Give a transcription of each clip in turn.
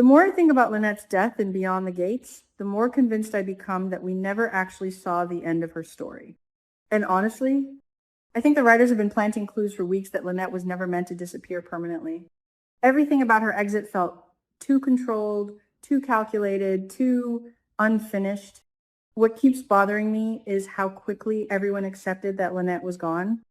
more I think about Lynette's death and Beyond the Gates, the more convinced I become that we never actually saw the end of her story. And honestly, I think the writers have been planting clues for weeks that Lynette was never meant to disappear permanently. Everything about her exit felt too controlled, too calculated, too unfinished. What keeps bothering me is how quickly everyone accepted that Lynette was gone.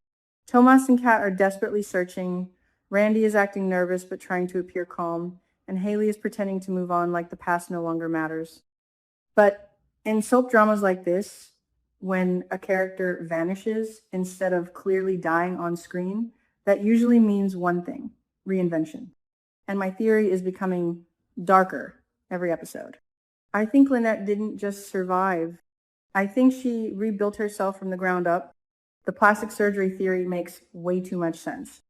Tomas and Kat are desperately searching. Randy is acting nervous but trying to appear calm, and Haley is pretending to move on like the past no longer matters. But in soap dramas like this, when a character vanishes instead of clearly dying on screen, that usually means one thing: reinvention. And my theory is becoming darker every episode. I think Lynette didn't just survive. I think she rebuilt herself from the ground up. The plastic surgery theory makes way too much sense.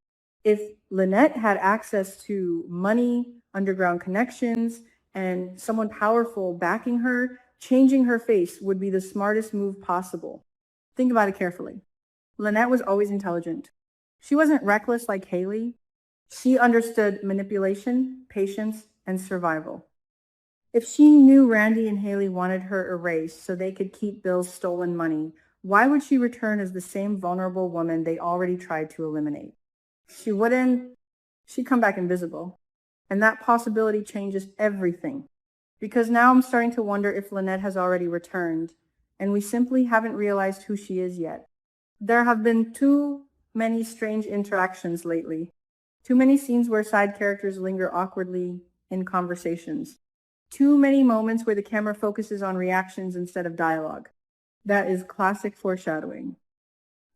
If Lynette had access to money, underground connections, and someone powerful backing her, changing her face would be the smartest move possible. Think about it carefully. Lynette was always intelligent. She wasn't reckless like Haley. She understood manipulation, patience, and survival. If she knew Randy and Haley wanted her erased so they could keep Bill's stolen money, why would she return as the same vulnerable woman they already tried to eliminate? She wouldn't, she'd come back invisible. And that possibility changes everything. Because now I'm starting to wonder if Lynette has already returned, and we simply haven't realized who she is yet. There have been too many strange interactions lately. Too many scenes where side characters linger awkwardly in conversations. Too many moments where the camera focuses on reactions instead of dialogue. That is classic foreshadowing.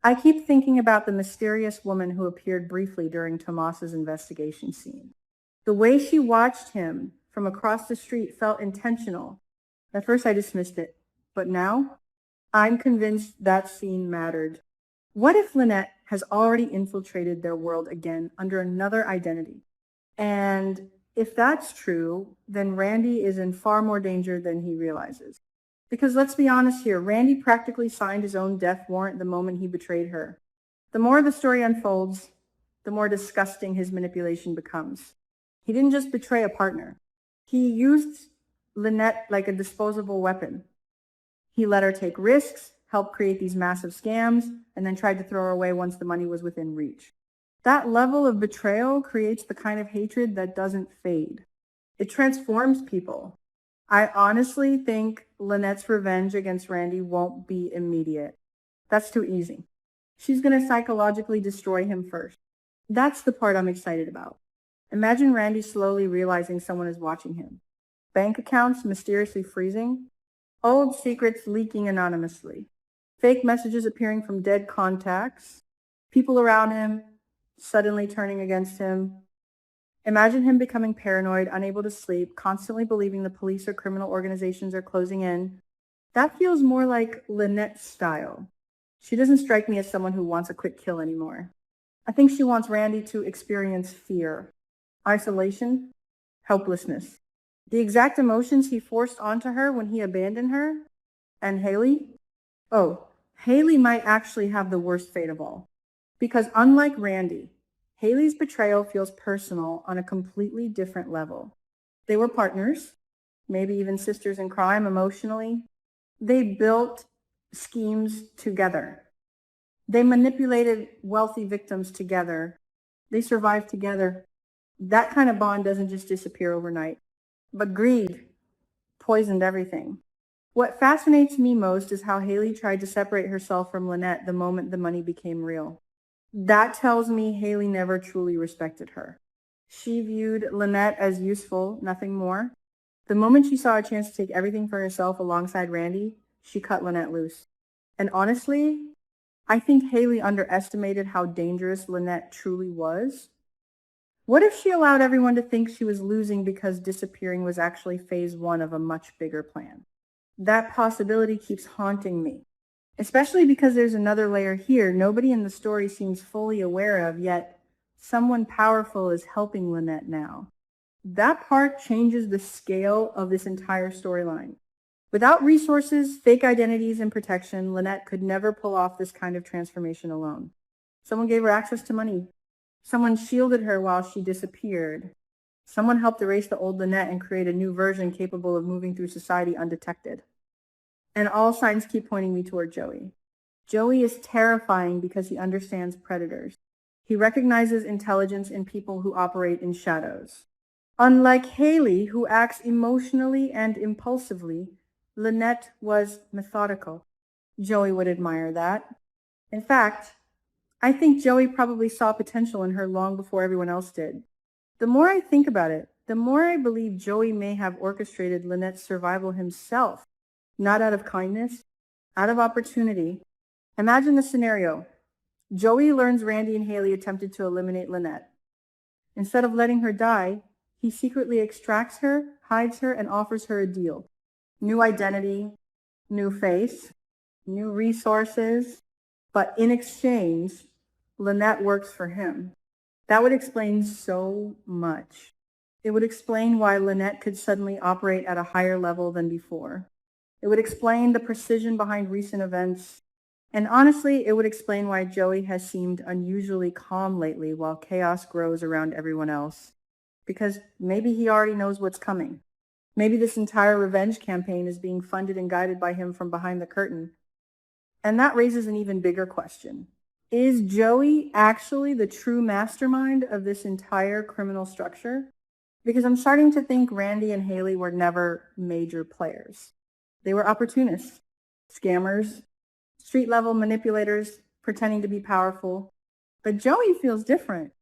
I keep thinking about the mysterious woman who appeared briefly during Tomas's investigation scene. The way she watched him from across the street felt intentional. At first I dismissed it, but now I'm convinced that scene mattered. What if Lynette has already infiltrated their world again under another identity? And if that's true, then Randy is in far more danger than he realizes. Because let's be honest here, Randy practically signed his own death warrant the moment he betrayed her. The more the story unfolds, the more disgusting his manipulation becomes. He didn't just betray a partner. He used Lynette like a disposable weapon. He let her take risks, helped create these massive scams, and then tried to throw her away once the money was within reach. That level of betrayal creates the kind of hatred that doesn't fade. It transforms people. I honestly think Lynette's revenge against Randy won't be immediate. That's too easy. She's going to psychologically destroy him first. That's the part I'm excited about. Imagine Randy slowly realizing someone is watching him. Bank accounts mysteriously freezing. Old secrets leaking anonymously. Fake messages appearing from dead contacts. People around him suddenly turning against him. Imagine him becoming paranoid, unable to sleep, constantly believing the police or criminal organizations are closing in. That feels more like Lynette's style. She doesn't strike me as someone who wants a quick kill anymore. I think she wants Randy to experience fear, isolation, helplessness. The exact emotions he forced onto her when he abandoned her. And Haley? Oh, Haley might actually have the worst fate of all. Because unlike Randy, Haley's betrayal feels personal on a completely different level. They were partners, maybe even sisters in crime emotionally. They built schemes together. They manipulated wealthy victims together. They survived together. That kind of bond doesn't just disappear overnight. But greed poisoned everything. What fascinates me most is how Haley tried to separate herself from Lynette the moment the money became real. That tells me Haley never truly respected her. She viewed Lynette as useful, nothing more. The moment she saw a chance to take everything for herself alongside Randy, she cut Lynette loose. And honestly, I think Haley underestimated how dangerous Lynette truly was. What if she allowed everyone to think she was losing because disappearing was actually phase one of a much bigger plan? That possibility keeps haunting me. Especially because there's another layer here nobody in the story seems fully aware of, yet someone powerful is helping Lynette now. That part changes the scale of this entire storyline. Without resources, fake identities, and protection, Lynette could never pull off this kind of transformation alone. Someone gave her access to money. Someone shielded her while she disappeared. Someone helped erase the old Lynette and create a new version capable of moving through society undetected. And all signs keep pointing me toward Joey. Joey is terrifying because he understands predators. He recognizes intelligence in people who operate in shadows. Unlike Haley, who acts emotionally and impulsively, Lynette was methodical. Joey would admire that. In fact, I think Joey probably saw potential in her long before everyone else did. The more I think about it, the more I believe Joey may have orchestrated Lynette's survival himself, not out of kindness, out of opportunity. Imagine the scenario. Joey learns Randy and Haley attempted to eliminate Lynette. Instead of letting her die, he secretly extracts her, hides her, and offers her a deal. New identity, new face, new resources, but in exchange, Lynette works for him. That would explain so much. It would explain why Lynette could suddenly operate at a higher level than before. It would explain the precision behind recent events. And honestly, it would explain why Joey has seemed unusually calm lately while chaos grows around everyone else. Because maybe he already knows what's coming. Maybe this entire revenge campaign is being funded and guided by him from behind the curtain. And that raises an even bigger question. Is Joey actually the true mastermind of this entire criminal structure? Because I'm starting to think Randy and Haley were never major players. They were opportunists, scammers, street-level manipulators pretending to be powerful. But Joey feels different.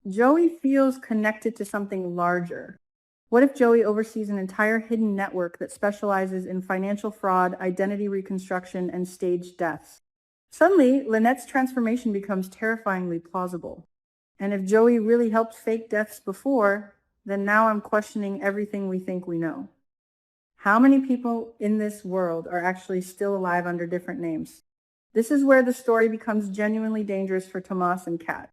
Joey feels connected to something larger. What if Joey oversees an entire hidden network that specializes in financial fraud, identity reconstruction, and staged deaths? Suddenly, Lynette's transformation becomes terrifyingly plausible. And if Joey really helped fake deaths before, then now I'm questioning everything we think we know. How many people in this world are actually still alive under different names? This is where the story becomes genuinely dangerous for Tomas and Kat.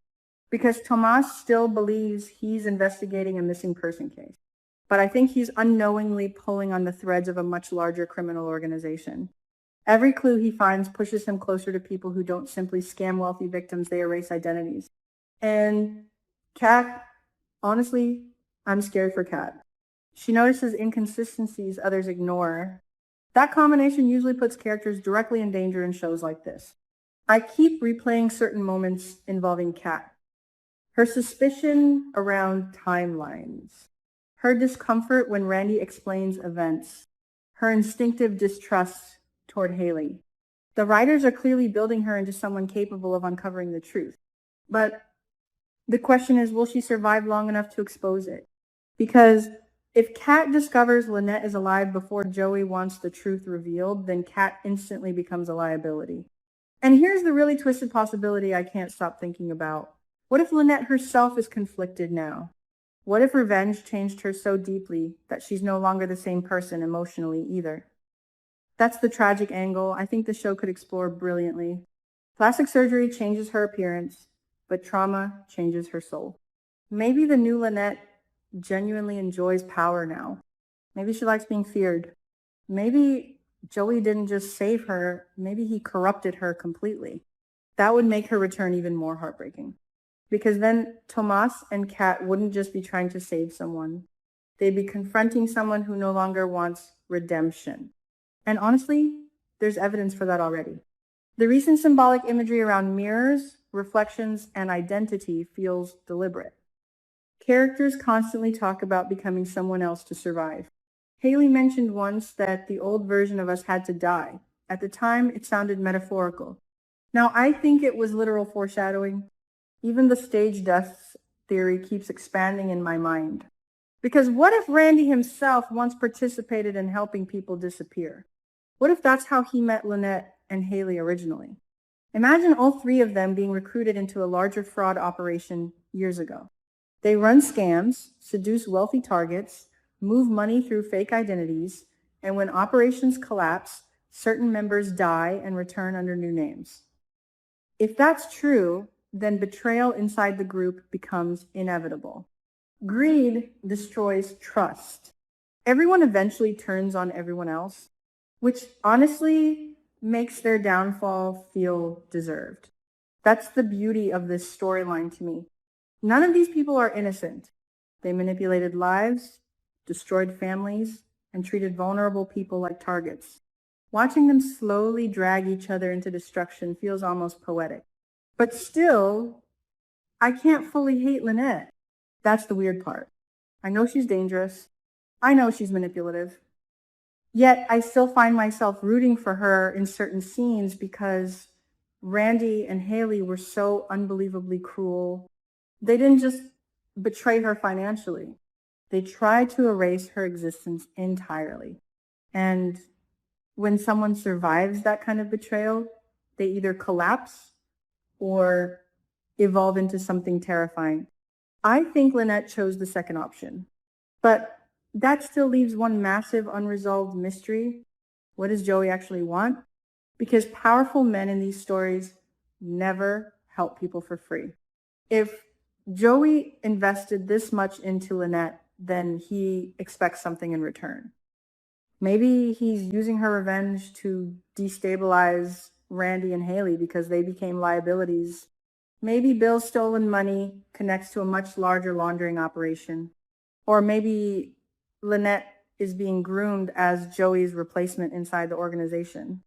Because Tomas still believes he's investigating a missing person case. But I think he's unknowingly pulling on the threads of a much larger criminal organization. Every clue he finds pushes him closer to people who don't simply scam wealthy victims, they erase identities. And Kat, honestly, I'm scared for Kat. She notices inconsistencies others ignore. That combination usually puts characters directly in danger in shows like this. I keep replaying certain moments involving Kat. Her suspicion around timelines. Her discomfort when Randy explains events. Her instinctive distrust toward Haley. The writers are clearly building her into someone capable of uncovering the truth. But the question is, will she survive long enough to expose it? Because if Kat discovers Lynette is alive before Joey wants the truth revealed, then Kat instantly becomes a liability. And here's the really twisted possibility I can't stop thinking about. What if Lynette herself is conflicted now? What if revenge changed her so deeply that she's no longer the same person emotionally either? That's the tragic angle I think the show could explore brilliantly. Plastic surgery changes her appearance, but trauma changes her soul. Maybe the new Lynette genuinely enjoys power now. Maybe she likes being feared. Maybe Joey didn't just save her, maybe he corrupted her completely. That would make her return even more heartbreaking. Because then Tomas and Kat wouldn't just be trying to save someone. They'd be confronting someone who no longer wants redemption. And honestly, there's evidence for that already. The recent symbolic imagery around mirrors, reflections, and identity feels deliberate. Characters constantly talk about becoming someone else to survive. Haley mentioned once that the old version of us had to die. At the time, it sounded metaphorical. Now, I think it was literal foreshadowing. Even the stage deaths theory keeps expanding in my mind. Because what if Randy himself once participated in helping people disappear? What if that's how he met Lynette and Haley originally? Imagine all three of them being recruited into a larger fraud operation years ago. They run scams, seduce wealthy targets, move money through fake identities, and when operations collapse, certain members die and return under new names. If that's true, then betrayal inside the group becomes inevitable. Greed destroys trust. Everyone eventually turns on everyone else, which honestly makes their downfall feel deserved. That's the beauty of this storyline to me. None of these people are innocent. They manipulated lives, destroyed families, and treated vulnerable people like targets. Watching them slowly drag each other into destruction feels almost poetic. But still, I can't fully hate Lynette. That's the weird part. I know she's dangerous. I know she's manipulative. Yet I still find myself rooting for her in certain scenes because Randy and Haley were so unbelievably cruel. They didn't just betray her financially. They tried to erase her existence entirely. And when someone survives that kind of betrayal, they either collapse or evolve into something terrifying. I think Lynette chose the second option, but that still leaves one massive unresolved mystery. What does Joey actually want? Because powerful men in these stories never help people for free. If Joey invested this much into Lynette, then he expects something in return. Maybe he's using her revenge to destabilize Randy and Haley because they became liabilities. Maybe Bill's stolen money connects to a much larger laundering operation. Or maybe Lynette is being groomed as Joey's replacement inside the organization.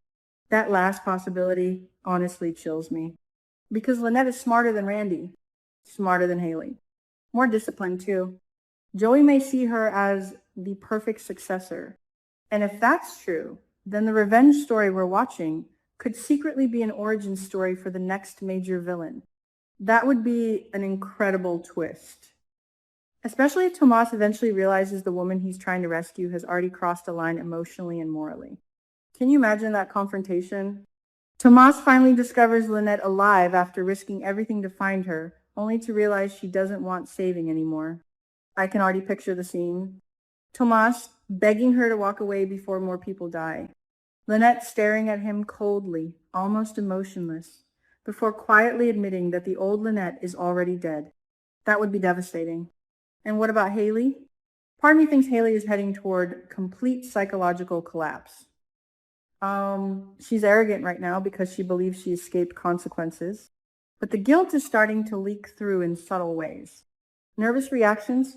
That last possibility honestly chills me. Because Lynette is smarter than Randy, smarter than Haley, more disciplined too. Joey may see her as the perfect successor. And if that's true, then the revenge story we're watching could secretly be an origin story for the next major villain. That would be an incredible twist. Especially if Tomas eventually realizes the woman he's trying to rescue has already crossed a line emotionally and morally. Can you imagine that confrontation? Tomas finally discovers Lynette alive after risking everything to find her, only to realize she doesn't want saving anymore. I can already picture the scene. Tomas begging her to walk away before more people die. Lynette staring at him coldly, almost emotionless, before quietly admitting that the old Lynette is already dead. That would be devastating. And what about Haley? Part of me thinks Haley is heading toward complete psychological collapse. She's arrogant right now because she believes she escaped consequences. But the guilt is starting to leak through in subtle ways. Nervous reactions,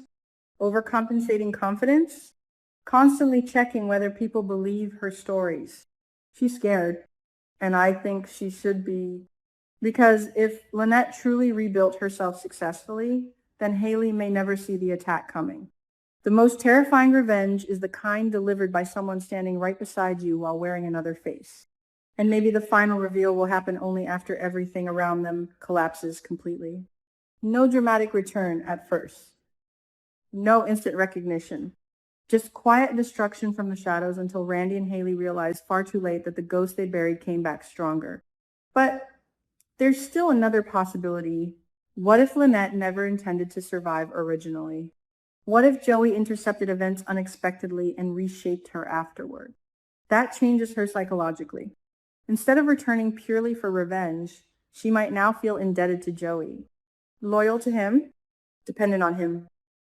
overcompensating confidence, constantly checking whether people believe her stories. She's scared, and I think she should be, because if Lynette truly rebuilt herself successfully, then Haley may never see the attack coming. The most terrifying revenge is the kind delivered by someone standing right beside you while wearing another face. And maybe the final reveal will happen only after everything around them collapses completely. No dramatic return at first. No instant recognition. Just quiet destruction from the shadows until Randy and Haley realize far too late that the ghost they buried came back stronger. But there's still another possibility. What if Lynette never intended to survive originally? What if Joey intercepted events unexpectedly and reshaped her afterward? That changes her psychologically. Instead of returning purely for revenge, she might now feel indebted to Joey. Loyal to him, dependent on him.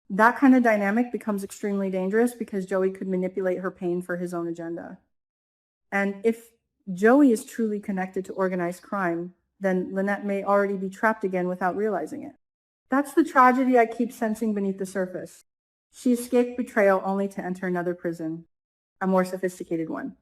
That kind of dynamic becomes extremely dangerous because Joey could manipulate her pain for his own agenda. And if Joey is truly connected to organized crime, then Lynette may already be trapped again without realizing it. That's the tragedy I keep sensing beneath the surface. She escaped betrayal only to enter another prison, a more sophisticated one.